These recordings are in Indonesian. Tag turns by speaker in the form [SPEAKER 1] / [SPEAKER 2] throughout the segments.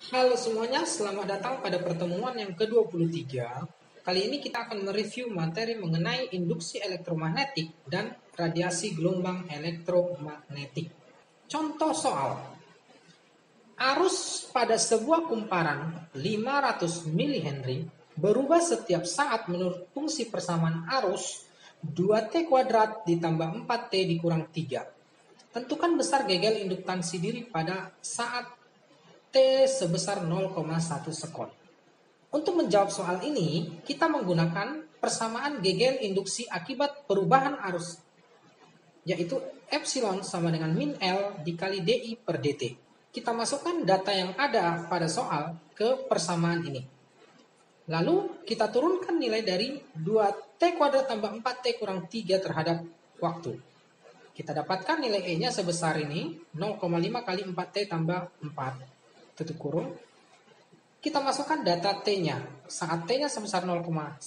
[SPEAKER 1] Halo semuanya, selamat datang pada pertemuan yang ke-23. Kali ini kita akan mereview materi mengenai induksi elektromagnetik dan radiasi gelombang elektromagnetik. Contoh soal. Arus pada sebuah kumparan 500 mH berubah setiap saat menurut fungsi persamaan arus 2T kuadrat ditambah 4T dikurang 3. Tentukan besar gegel induktansi diri pada saat T sebesar 0,1 sekon. Untuk menjawab soal ini, kita menggunakan persamaan gegel induksi akibat perubahan arus, yaitu epsilon sama dengan min L dikali DI per DT. Kita masukkan data yang ada pada soal ke persamaan ini. Lalu kita turunkan nilai dari 2T kuadrat tambah 4T kurang 3 terhadap waktu. Kita dapatkan nilai E-nya sebesar ini, 0,5 kali 4T tambah 4, tutup kurung. Kita masukkan data T-nya. Saat T-nya sebesar 0,1,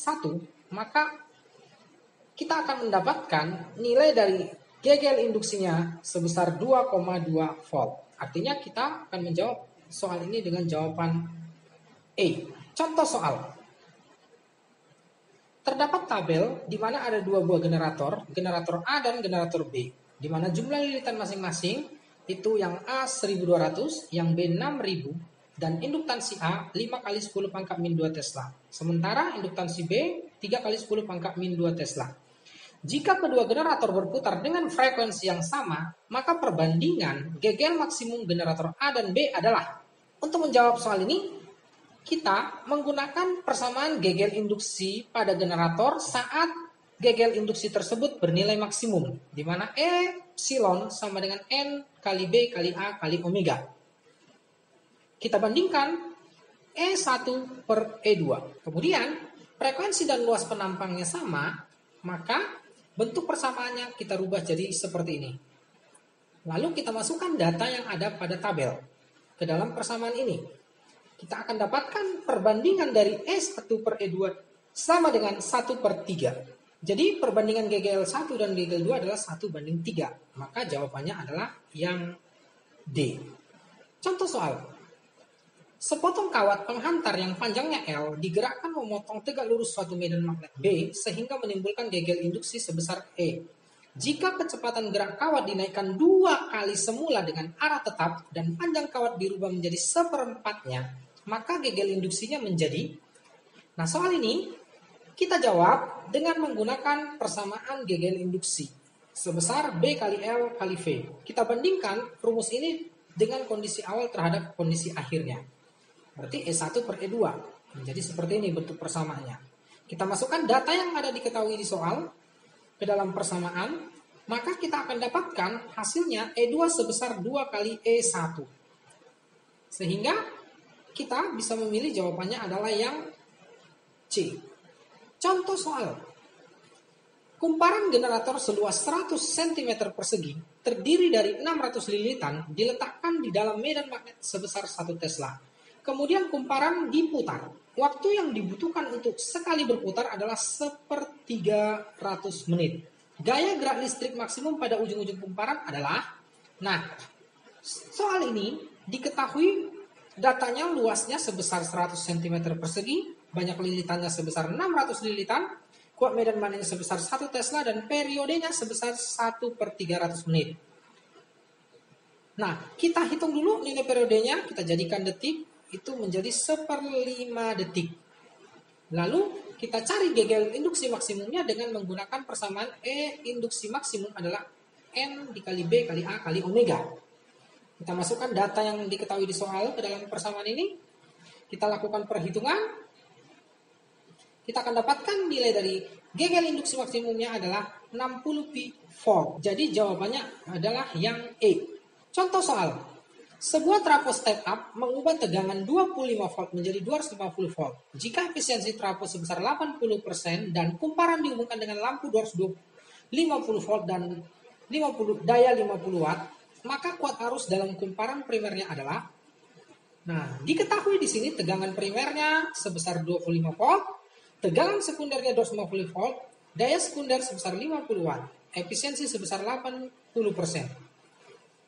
[SPEAKER 1] maka kita akan mendapatkan nilai dari gegel induksinya sebesar 2,2 volt. Artinya kita akan menjawab soal ini dengan jawaban E. Contoh soal. Terdapat tabel di mana ada dua buah generator A dan generator B, di mana jumlah lilitan masing-masing itu yang A 1200, yang B 6000, dan induktansi A 5 kali 10 pangkat min 2 Tesla. Sementara induktansi B 3 kali 10 pangkat min 2 Tesla. Jika kedua generator berputar dengan frekuensi yang sama, maka perbandingan gegel maksimum generator A dan B adalah. Untuk menjawab soal ini, kita menggunakan persamaan gegel induksi pada generator saat gegel induksi tersebut bernilai maksimum, di mana epsilon sama dengan N kali B kali A kali omega. Kita bandingkan E1 per E2. Kemudian frekuensi dan luas penampangnya sama, maka bentuk persamaannya kita rubah jadi seperti ini. Lalu kita masukkan data yang ada pada tabel ke dalam persamaan ini. Kita akan dapatkan perbandingan dari E1 per E2 sama dengan 1 per 3. Jadi perbandingan GGL1 dan GGL2 adalah 1 banding 3. Maka jawabannya adalah yang D. Contoh soal. Sepotong kawat penghantar yang panjangnya L digerakkan memotong tegak lurus suatu medan magnet B sehingga menimbulkan gegel induksi sebesar E. Jika kecepatan gerak kawat dinaikkan 2 kali semula dengan arah tetap dan panjang kawat dirubah menjadi seperempatnya, maka gegel induksinya menjadi. Nah, soal ini kita jawab dengan menggunakan persamaan gegel induksi sebesar B kali L kali V. Kita bandingkan rumus ini dengan kondisi awal terhadap kondisi akhirnya. Berarti E1 per E2 menjadi seperti ini bentuk persamaannya. Kita masukkan data yang ada diketahui di soal ke dalam persamaan, maka kita akan dapatkan hasilnya E2 sebesar 2 kali E1. Sehingga kita bisa memilih jawabannya adalah yang C. Contoh soal. Kumparan generator seluas 100 cm persegi terdiri dari 600 lilitan diletakkan di dalam medan magnet sebesar 1 Tesla. Kemudian kumparan diputar. Waktu yang dibutuhkan untuk sekali berputar adalah 1/300 menit. Gaya gerak listrik maksimum pada ujung-ujung kumparan adalah. Nah, soal ini diketahui datanya luasnya sebesar 100 cm persegi, banyak lilitannya sebesar 600 lilitan, kuat medan magnetnya sebesar 1 Tesla, dan periodenya sebesar 1/300 menit. Nah, kita hitung dulu nilai periodenya, kita jadikan detik, itu menjadi 1/5 detik. Lalu kita cari gegel induksi maksimumnya dengan menggunakan persamaan E induksi maksimum adalah N dikali B kali A kali omega. Kita masukkan data yang diketahui di soal ke dalam persamaan ini. Kita lakukan perhitungan. Kita akan dapatkan nilai dari gegel induksi maksimumnya adalah 60 pi volt. Jadi jawabannya adalah yang E. Contoh soal. Sebuah trafo step up mengubah tegangan 25 volt menjadi 250 volt. Jika efisiensi trafo sebesar 80% dan kumparan dihubungkan dengan lampu 250 volt dan 50 daya 50 watt, maka kuat arus dalam kumparan primernya adalah. Nah, diketahui di sini tegangan primernya sebesar 25 volt, tegangan sekundernya 250 volt, daya sekunder sebesar 50 watt, efisiensi sebesar 80%.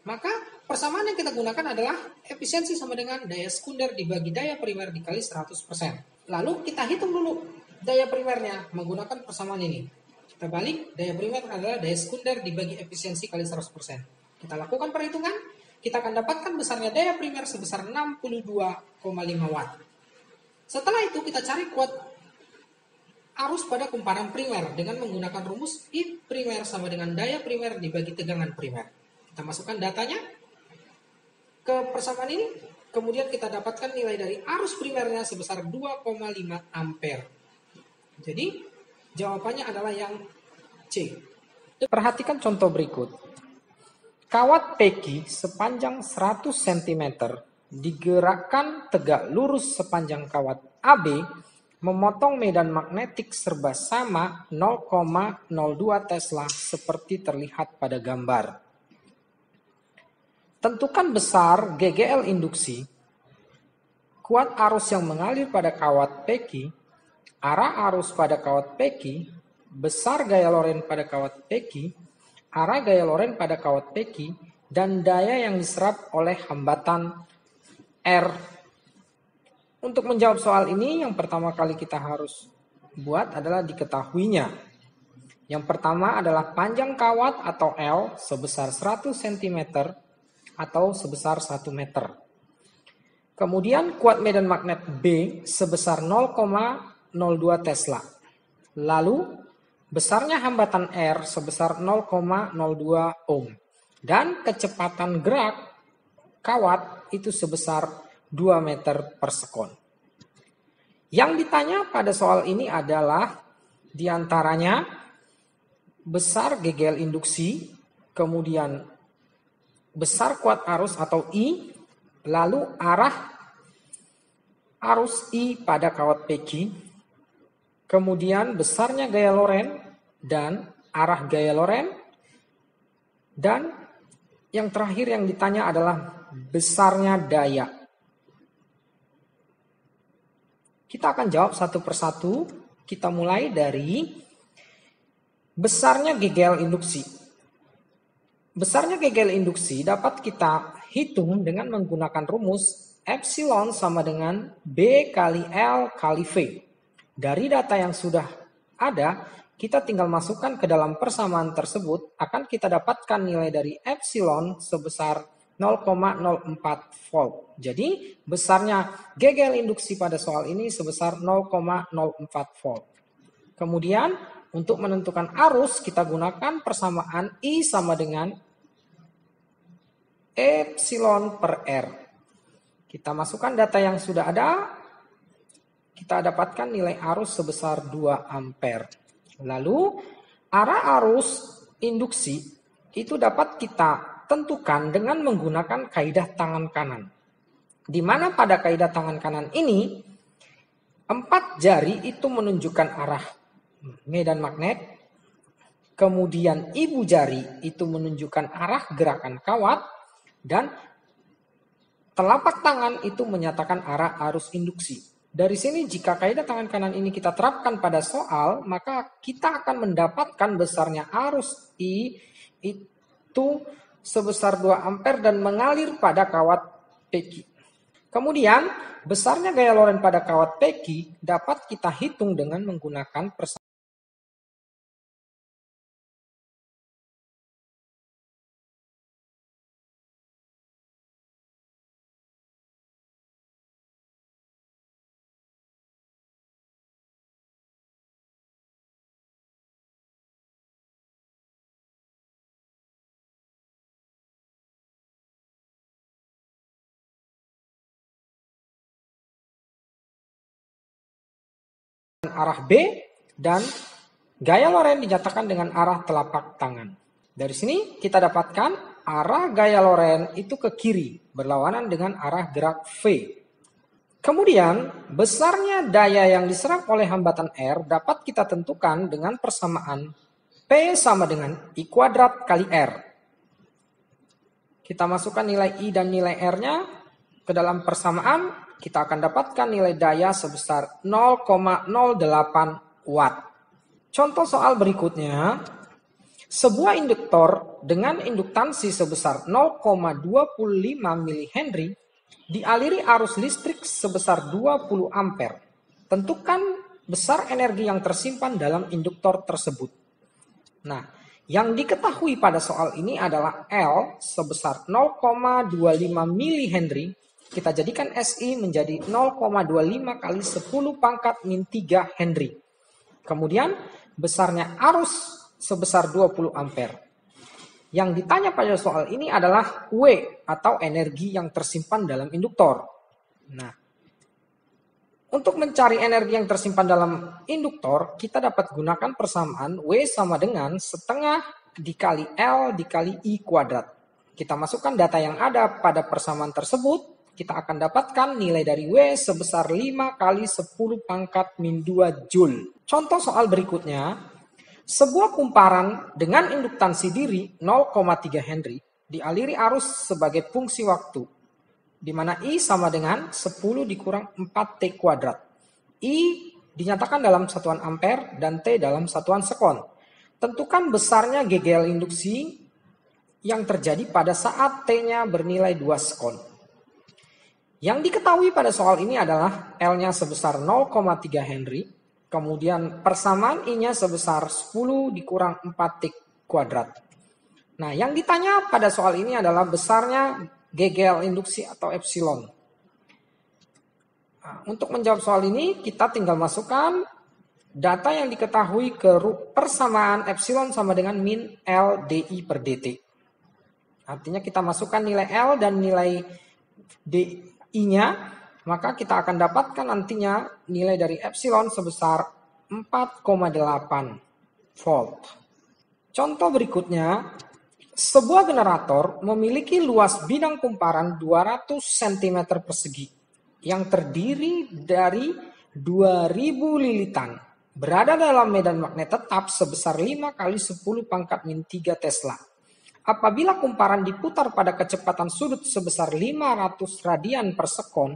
[SPEAKER 1] Maka persamaan yang kita gunakan adalah efisiensi sama dengan daya sekunder dibagi daya primer dikali 100%. Lalu kita hitung dulu daya primernya menggunakan persamaan ini. Kita balik, daya primer adalah daya sekunder dibagi efisiensi kali 100%. Kita lakukan perhitungan, kita akan dapatkan besarnya daya primer sebesar 62,5 watt. Setelah itu kita cari kuat arus pada kumparan primer dengan menggunakan rumus I primer sama dengan daya primer dibagi tegangan primer. Kita masukkan datanya ke persamaan ini, kemudian kita dapatkan nilai dari arus primernya sebesar 2,5 ampere. Jadi jawabannya adalah yang C. Perhatikan contoh berikut. Kawat peki sepanjang 100 cm digerakkan tegak lurus sepanjang kawat AB memotong medan magnetik serba sama 0,02 Tesla seperti terlihat pada gambar. Tentukan besar GGL induksi, kuat arus yang mengalir pada kawat peki, arah arus pada kawat peki, besar gaya loren pada kawat peki, arah gaya loren pada kawat peki, dan daya yang diserap oleh hambatan R. Untuk menjawab soal ini, yang pertama kali kita harus buat adalah diketahuinya. Yang pertama adalah panjang kawat atau L sebesar 100 cm atau sebesar 1 meter. Kemudian kuat medan magnet B sebesar 0,02 Tesla. Lalu besarnya hambatan R sebesar 0,02 ohm. Dan kecepatan gerak kawat itu sebesar 2 meter per sekon. Yang ditanya pada soal ini adalah diantaranya besar GGL induksi, kemudian besar kuat arus atau I, lalu arah arus I pada kawat peki, kemudian besarnya gaya loren dan arah gaya loren, dan yang terakhir yang ditanya adalah besarnya daya. Kita akan jawab satu persatu. Kita mulai dari besarnya GGL induksi. Besarnya GGL induksi dapat kita hitung dengan menggunakan rumus epsilon sama dengan B kali L kali V. Dari data yang sudah ada, kita tinggal masukkan ke dalam persamaan tersebut, akan kita dapatkan nilai dari epsilon sebesar 0,04 volt. Jadi besarnya GGL induksi pada soal ini sebesar 0,04 volt. Kemudian untuk menentukan arus kita gunakan persamaan I sama dengan epsilon per R. Kita masukkan data yang sudah ada, kita dapatkan nilai arus sebesar 2 ampere. Lalu arah arus induksi itu dapat kita tentukan dengan menggunakan kaidah tangan kanan. Di mana pada kaidah tangan kanan ini 4 jari itu menunjukkan arah medan magnet, kemudian ibu jari itu menunjukkan arah gerakan kawat, dan telapak tangan itu menyatakan arah arus induksi. Dari sini jika kaidah tangan kanan ini kita terapkan pada soal, maka kita akan mendapatkan besarnya arus I itu sebesar 2 ampere dan mengalir pada kawat peki. Kemudian besarnya gaya loren pada kawat peki dapat kita hitung dengan menggunakan persamaan arah B dan gaya loren dinyatakan dengan arah telapak tangan. Dari sini kita dapatkan arah gaya loren itu ke kiri berlawanan dengan arah gerak V. Kemudian besarnya daya yang diserap oleh hambatan R dapat kita tentukan dengan persamaan P sama dengan I kuadrat kali R. Kita masukkan nilai I dan nilai R-nya ke dalam persamaan, kita akan dapatkan nilai daya sebesar 0,08 watt. Contoh soal berikutnya, Sebuah induktor dengan induktansi sebesar 0,25 mH dialiri arus listrik sebesar 20 ampere. Tentukan besar energi yang tersimpan dalam induktor tersebut. Nah, yang diketahui pada soal ini adalah L sebesar 0,25 mH. Kita jadikan SI menjadi 0,25 kali 10 pangkat min 3 Henry. Kemudian besarnya arus sebesar 20 ampere. Yang ditanya pada soal ini adalah W atau energi yang tersimpan dalam induktor. Nah, untuk mencari energi yang tersimpan dalam induktor, kita dapat gunakan persamaan W sama dengan setengah dikali L dikali I kuadrat. Kita masukkan data yang ada pada persamaan tersebut, kita akan dapatkan nilai dari W sebesar 5 kali 10 pangkat min 2 Joule. Contoh soal berikutnya, sebuah kumparan dengan induktansi diri 0,3 Henry dialiri arus sebagai fungsi waktu, di mana I sama dengan 10 dikurang 4T kuadrat. I dinyatakan dalam satuan ampere dan T dalam satuan sekon. Tentukan besarnya GGL induksi yang terjadi pada saat T-nya bernilai 2 sekon. Yang diketahui pada soal ini adalah L-nya sebesar 0,3 Henry, kemudian persamaan I-nya sebesar 10 dikurang 4T kuadrat. Nah, yang ditanya pada soal ini adalah besarnya GGL induksi atau epsilon. Nah, untuk menjawab soal ini, kita tinggal masukkan data yang diketahui ke persamaan epsilon sama dengan min L dI per dt. Artinya kita masukkan nilai L dan nilai dI-nya, maka kita akan dapatkan nantinya nilai dari epsilon sebesar 4,8 volt. Contoh berikutnya, sebuah generator memiliki luas bidang kumparan 200 cm persegi yang terdiri dari 2000 lilitan berada dalam medan magnet tetap sebesar 5 kali 10 pangkat min 3 Tesla. Apabila kumparan diputar pada kecepatan sudut sebesar 500 radian per sekon,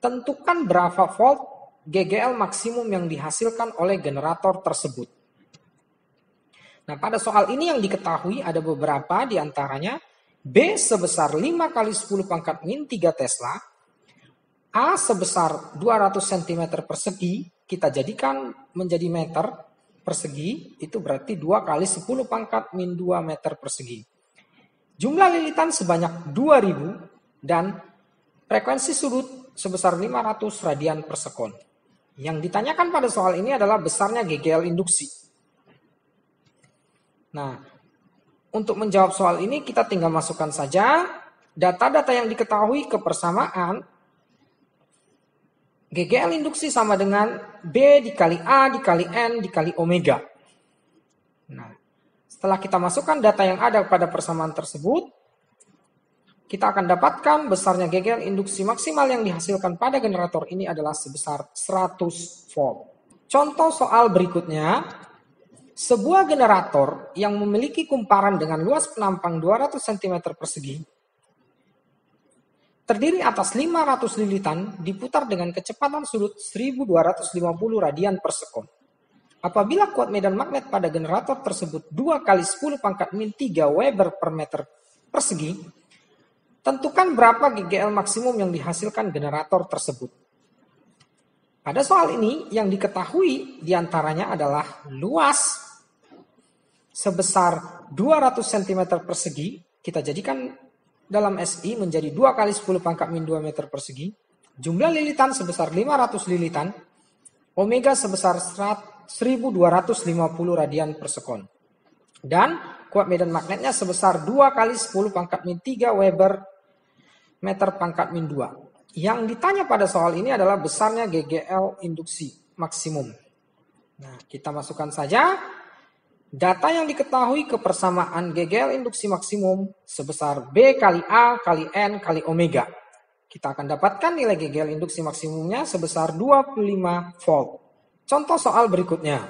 [SPEAKER 1] tentukan berapa volt GGL maksimum yang dihasilkan oleh generator tersebut. Nah, pada soal ini yang diketahui ada beberapa, diantaranya B sebesar 5 kali 10 pangkat min 3 Tesla, A sebesar 200 cm persegi, kita jadikan menjadi meter persegi, itu berarti 2 kali 10 pangkat min 2 meter persegi. Jumlah lilitan sebanyak 2000 dan frekuensi sudut sebesar 500 radian per sekon. Yang ditanyakan pada soal ini adalah besarnya GGL induksi. Nah, untuk menjawab soal ini kita tinggal masukkan saja data-data yang diketahui ke persamaan GGL induksi sama dengan B dikali A dikali N dikali omega. Nah, setelah kita masukkan data yang ada pada persamaan tersebut, kita akan dapatkan besarnya GGL induksi maksimal yang dihasilkan pada generator ini adalah sebesar 100 volt. Contoh soal berikutnya, sebuah generator yang memiliki kumparan dengan luas penampang 200 cm persegi terdiri atas 500 lilitan diputar dengan kecepatan sudut 1250 radian per sekon. Apabila kuat medan magnet pada generator tersebut 2 kali 10 pangkat min 3 Weber per meter persegi, tentukan berapa GGL maksimum yang dihasilkan generator tersebut. Pada soal ini yang diketahui diantaranya adalah luas sebesar 200 cm persegi, kita jadikan dalam SI menjadi 2 kali 10 pangkat min 2 meter persegi, jumlah lilitan sebesar 500 lilitan, omega sebesar 1250 radian per sekon, dan kuat medan magnetnya sebesar 2 kali 10 pangkat min 3 Weber meter pangkat min 2. Yang ditanya pada soal ini adalah besarnya GGL induksi maksimum. Nah, kita masukkan saja data yang diketahui ke persamaan GGL induksi maksimum sebesar B kali A kali N kali omega. Kita akan dapatkan nilai GGL induksi maksimumnya sebesar 25 volt. Contoh soal berikutnya.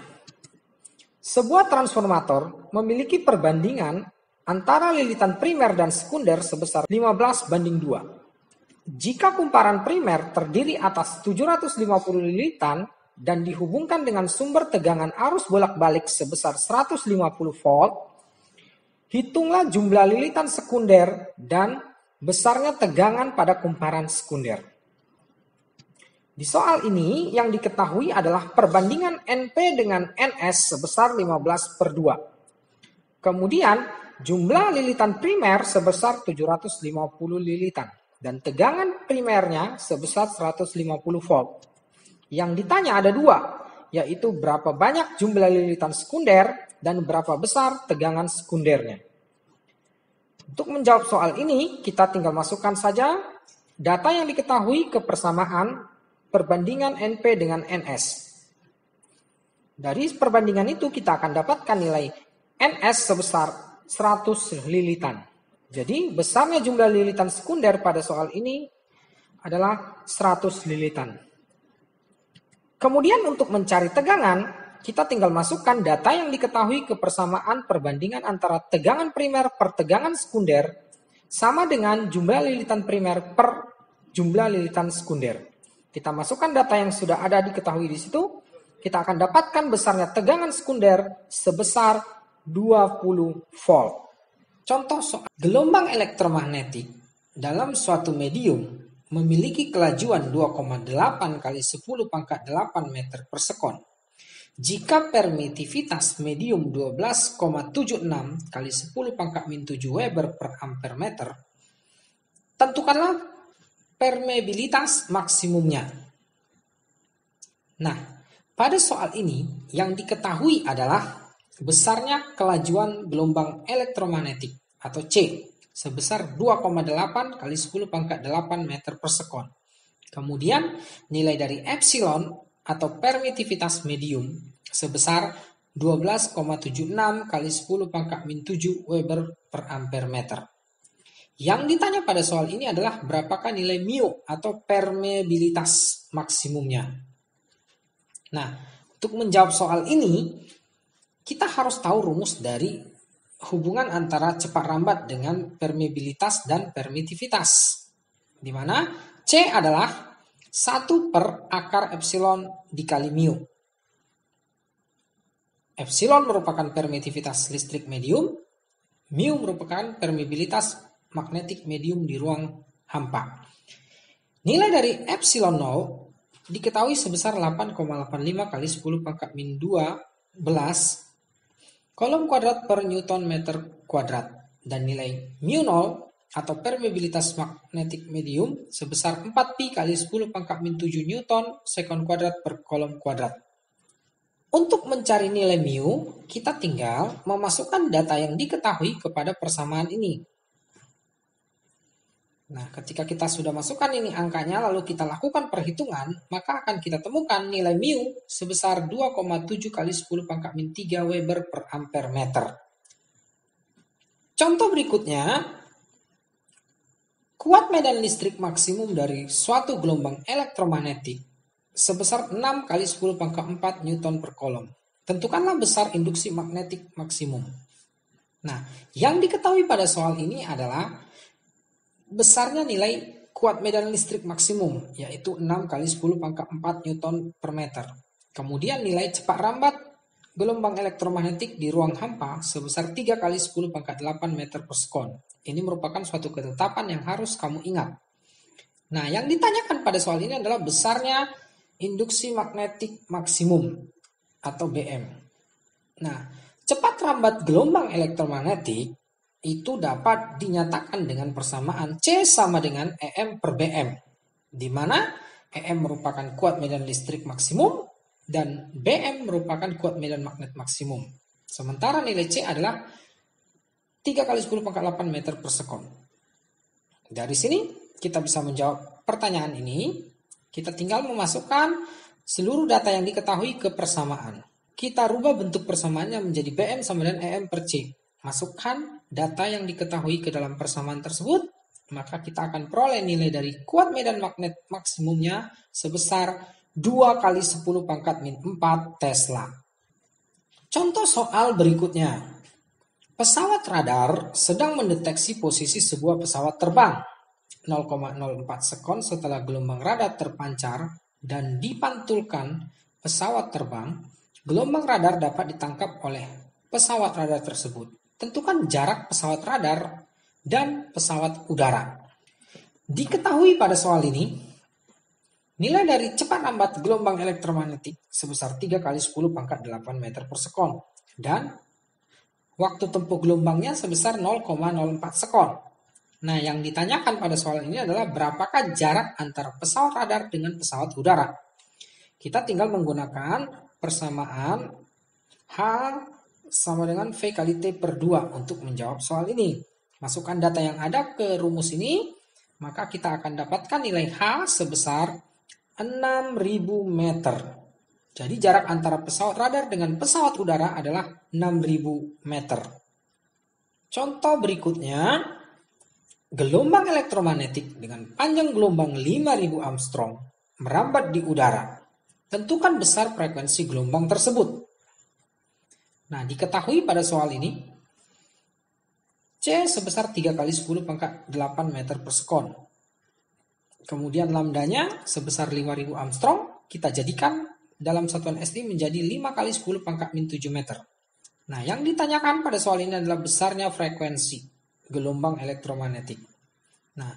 [SPEAKER 1] Sebuah transformator memiliki perbandingan antara lilitan primer dan sekunder sebesar 15:2. Jika kumparan primer terdiri atas 750 lilitan dan dihubungkan dengan sumber tegangan arus bolak-balik sebesar 150 volt, Hitunglah jumlah lilitan sekunder dan besarnya tegangan pada kumparan sekunder. Di soal ini yang diketahui adalah perbandingan NP dengan NS sebesar 15/2. Kemudian jumlah lilitan primer sebesar 750 lilitan dan tegangan primernya sebesar 150 volt. Yang ditanya ada dua, yaitu berapa banyak jumlah lilitan sekunder dan berapa besar tegangan sekundernya. Untuk menjawab soal ini, kita tinggal masukkan saja data yang diketahui ke persamaan perbandingan NP dengan NS. Dari perbandingan itu kita akan dapatkan nilai NS sebesar 100 lilitan. Jadi besarnya jumlah lilitan sekunder pada soal ini adalah 100 lilitan. Kemudian untuk mencari tegangan, kita tinggal masukkan data yang diketahui ke persamaan perbandingan antara tegangan primer per tegangan sekunder sama dengan jumlah lilitan primer per jumlah lilitan sekunder. Kita masukkan data yang sudah ada diketahui di situ, kita akan dapatkan besarnya tegangan sekunder sebesar 20 volt. Contoh soal gelombang elektromagnetik dalam suatu medium memiliki kelajuan 2,8 kali 10⁸ meter per sekon. Jika permitivitas medium 12,76 kali 10⁻⁷ Weber per ampere meter, tentukanlah permeabilitas maksimumnya. Nah, pada soal ini yang diketahui adalah besarnya kelajuan gelombang elektromagnetik atau C sebesar 2,8 kali 10⁸ meter per sekon. Kemudian nilai dari epsilon atau permitivitas medium sebesar 12,76 kali 10⁻⁷ Weber per ampere meter. Yang ditanya pada soal ini adalah berapakah nilai mu atau permeabilitas maksimumnya. Nah, untuk menjawab soal ini, kita harus tahu rumus dari hubungan antara cepat rambat dengan permeabilitas dan permitivitas. Di mana C adalah 1 per akar epsilon dikali mu. Epsilon merupakan permitivitas listrik medium, mu merupakan permeabilitas magnetik medium di ruang hampa. Nilai dari epsilon 0 diketahui sebesar 8,85 kali 10⁻²⁰ kolom kuadrat per Newton meter kuadrat dan nilai mu 0 atau permeabilitas magnetik medium sebesar 4pi kali 10⁻⁷ Newton sekon kuadrat per kolom kuadrat. Untuk mencari nilai mu, kita tinggal memasukkan data yang diketahui kepada persamaan ini. Nah, ketika kita sudah masukkan ini angkanya lalu kita lakukan perhitungan, maka akan kita temukan nilai mu sebesar 2,7 kali 10⁻�3 Weber per ampere meter. Contoh berikutnya, kuat medan listrik maksimum dari suatu gelombang elektromagnetik sebesar 6 kali 10⁴ Newton per kolom. Tentukanlah besar induksi magnetik maksimum. Nah, yang diketahui pada soal ini adalah besarnya nilai kuat medan listrik maksimum, yaitu 6 kali 10⁴ Newton per meter. Kemudian nilai cepat rambat gelombang elektromagnetik di ruang hampa sebesar 3 kali 10⁸ meter per sekon. Ini merupakan suatu ketetapan yang harus kamu ingat. Nah, yang ditanyakan pada soal ini adalah besarnya induksi magnetik maksimum atau BM. Nah, cepat rambat gelombang elektromagnetik itu dapat dinyatakan dengan persamaan C sama dengan EM per BM, di mana EM merupakan kuat medan listrik maksimum dan BM merupakan kuat medan magnet maksimum. Sementara nilai C adalah 3 kali 10⁸ meter per sekon. Dari sini kita bisa menjawab pertanyaan ini. Kita tinggal memasukkan seluruh data yang diketahui ke persamaan. Kita rubah bentuk persamaannya menjadi BM sama dengan EM per C. Masukkan data yang diketahui ke dalam persamaan tersebut, maka kita akan peroleh nilai dari kuat medan magnet maksimumnya sebesar 2 kali 10⁻⁴ Tesla. Contoh soal berikutnya. Pesawat radar sedang mendeteksi posisi sebuah pesawat terbang 0,04 sekon setelah gelombang radar terpancar dan dipantulkan pesawat terbang. Gelombang radar dapat ditangkap oleh pesawat radar tersebut. tentukan jarak pesawat radar dan pesawat udara. Diketahui pada soal ini, nilai dari cepat lambat gelombang elektromagnetik sebesar 3 kali 10 pangkat 8 meter per sekon dan waktu tempuh gelombangnya sebesar 0,04 sekon. Nah, yang ditanyakan pada soal ini adalah berapakah jarak antara pesawat radar dengan pesawat udara. Kita tinggal menggunakan persamaan H sama dengan V kali T per 2 untuk menjawab soal ini. Masukkan data yang ada ke rumus ini, maka kita akan dapatkan nilai H sebesar 6.000 meter. Jadi jarak antara pesawat radar dengan pesawat udara adalah 6.000 meter. Contoh berikutnya, gelombang elektromagnetik dengan panjang gelombang 5.000 Armstrong merambat di udara. Tentukan besar frekuensi gelombang tersebut. Nah, diketahui pada soal ini, C sebesar 3 kali 10 pangkat 8 meter per sekon. Kemudian lambdanya sebesar 5.000 Armstrong, kita jadikan dalam satuan SI menjadi 5 kali 10 pangkat min 7 meter. Nah, yang ditanyakan pada soal ini adalah besarnya frekuensi gelombang elektromagnetik. Nah,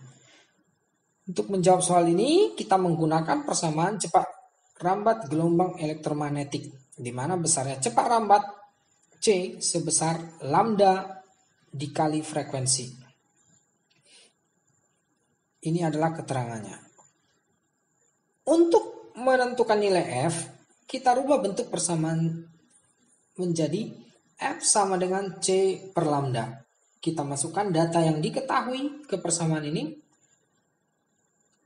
[SPEAKER 1] untuk menjawab soal ini, kita menggunakan persamaan cepat rambat gelombang elektromagnetik, di mana besarnya cepat rambat C sebesar lambda dikali frekuensi. Ini adalah keterangannya. Untuk menentukan nilai F, kita rubah bentuk persamaan menjadi F sama dengan C per lambda. Kita masukkan data yang diketahui ke persamaan ini,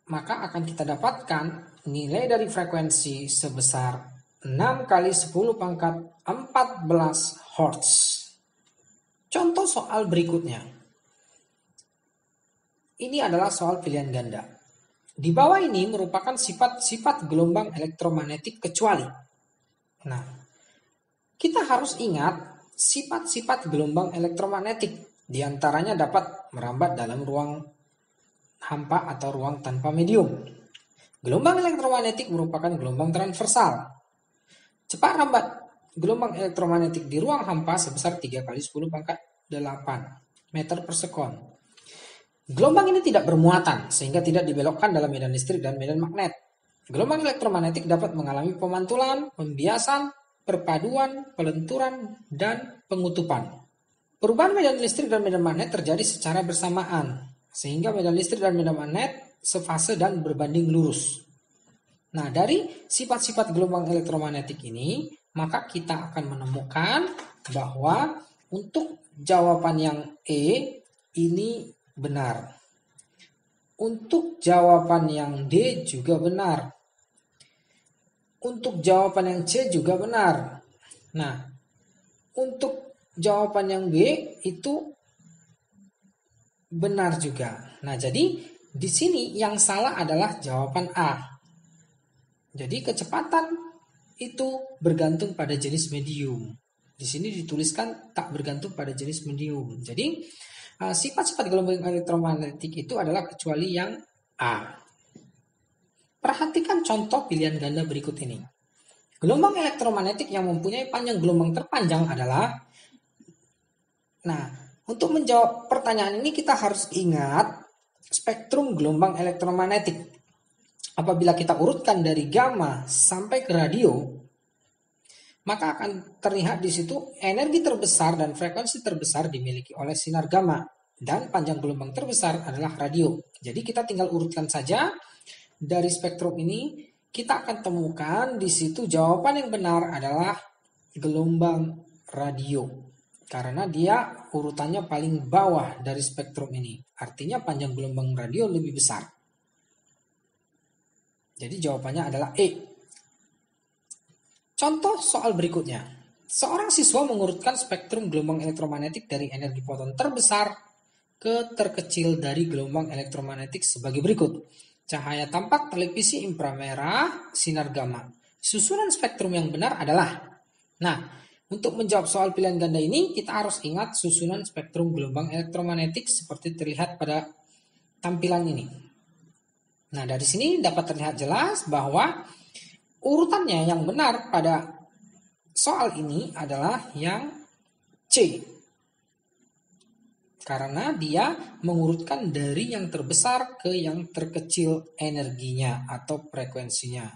[SPEAKER 1] maka akan kita dapatkan nilai dari frekuensi sebesar 6 kali 10 pangkat 14 Hz. Contoh soal berikutnya. Ini adalah soal pilihan ganda. Di bawah ini merupakan sifat-sifat gelombang elektromagnetik kecuali. Nah, kita harus ingat sifat-sifat gelombang elektromagnetik. Di antaranya dapat merambat dalam ruang hampa atau ruang tanpa medium. Gelombang elektromagnetik merupakan gelombang transversal. Cepat rambat gelombang elektromagnetik di ruang hampa sebesar 3 kali 10 pangkat 8 meter per sekon. Gelombang ini tidak bermuatan sehingga tidak dibelokkan dalam medan listrik dan medan magnet. Gelombang elektromagnetik dapat mengalami pemantulan, pembiasan, perpaduan, pelenturan, dan pengutupan. Perubahan medan listrik dan medan magnet terjadi secara bersamaan sehingga medan listrik dan medan magnet sefase dan berbanding lurus. Nah, dari sifat-sifat gelombang elektromagnetik ini, maka kita akan menemukan bahwa untuk jawaban yang E ini benar. Untuk jawaban yang D juga benar. Untuk jawaban yang C juga benar. Nah, untuk jawaban yang B itu benar juga. Nah, jadi di sini yang salah adalah jawaban A. Jadi kecepatan itu bergantung pada jenis medium. Di sini dituliskan tak bergantung pada jenis medium. Jadi sifat-sifat gelombang elektromagnetik itu adalah kecuali yang A. Perhatikan contoh pilihan ganda berikut ini. Gelombang elektromagnetik yang mempunyai panjang gelombang terpanjang adalah. Nah, untuk menjawab pertanyaan ini kita harus ingat spektrum gelombang elektromagnetik. Apabila kita urutkan dari gamma sampai ke radio, maka akan terlihat di situ energi terbesar dan frekuensi terbesar dimiliki oleh sinar gamma dan panjang gelombang terbesar adalah radio. Jadi kita tinggal urutkan saja dari spektrum ini, kita akan temukan di situ jawaban yang benar adalah gelombang radio. Karena dia urutannya paling bawah dari spektrum ini. Artinya panjang gelombang radio lebih besar. Jadi jawabannya adalah E. Contoh soal berikutnya. Seorang siswa mengurutkan spektrum gelombang elektromagnetik dari energi foton terbesar ke terkecil dari gelombang elektromagnetik sebagai berikut. Cahaya tampak, televisi inframerah, sinar gamma. Susunan spektrum yang benar adalah. Nah, untuk menjawab soal pilihan ganda ini, kita harus ingat susunan spektrum gelombang elektromagnetik seperti terlihat pada tampilan ini. Nah, dari sini dapat terlihat jelas bahwa urutannya yang benar pada soal ini adalah yang C. Karena dia mengurutkan dari yang terbesar ke yang terkecil energinya atau frekuensinya.